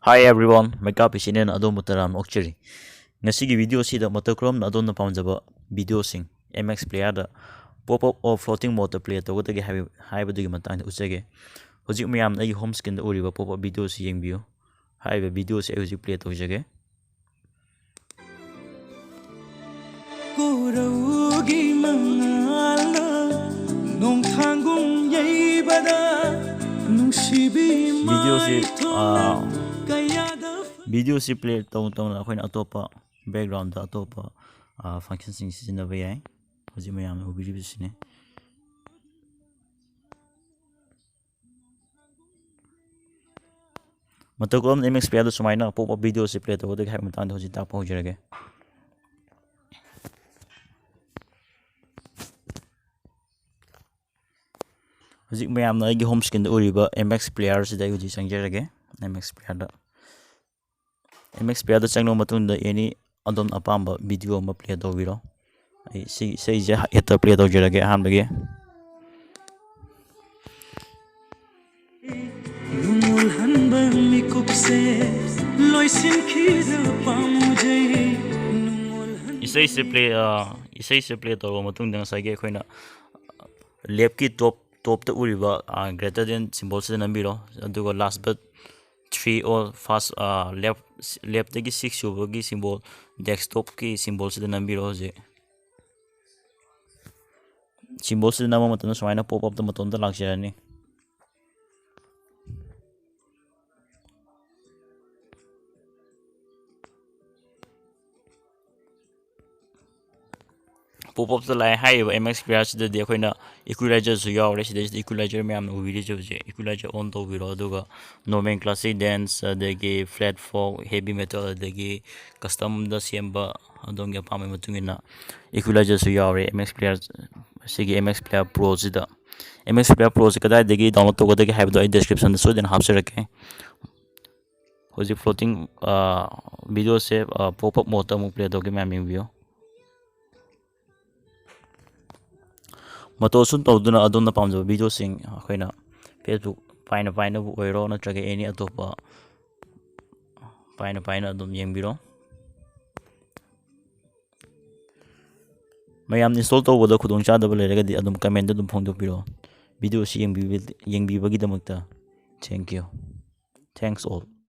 Hi everyone, makeup is in adom mutaram okchiri. Ngasigi video sida motocrom na adom na pamjaba video sing MX player da pop-up or floating motor player to gotagi haibadagi matang usage. Hojik mayam na home screen da uriba pop-up video si yengbiyo. Haiba video si hojik play to jage. Kuraugi mangala nong thanggung yaibada nungsibi video si play to na akoin atopa background da atopa function sing sizinaba yai. Hojik mayam na ubiri bisine. Motocrom MX player da sumaina pop-up video si play to gotagi haib matang hojik ta pa hojirage. Hojik mayam na home screen da uriba MX player si da hojik changjirage. MX player da changno matunda any adon apamba video ma play do biro. Ai sei je heta play do jirage ham lage. numul hanba mikupse loisin khiza pamujai Isai se play to matunda sage khoina left ki top ta uriba greater than symbol se nambiro adugo last but 3 or fast left ki 6 subagi symbol desktop ki symbol se nambiro je symbol se nama matana sumaina pop up da matonda lakjarani pop up the line high MX player sida de khoina equalizer su yaw resida equalizer me am ubiri je equalizer on to biro aduga normal classic dance de flat folk heavy metal de custom da semba adonga pame matungina equalizer su yaw re MX player sigi MX player pro sida MX player pro kada de download to gode have the description so then hapsirake hoji floating video se pop up mode mu play doge me am view Matosun tawduna adonna pamjaba video sing akoina Facebook paina bu oiro natraga any atopa paina adom yengbiro mayam install tawbada khudong chadaba leragadi adom comment adom phongdopiro video si yengbibagi damakta thank you thanks all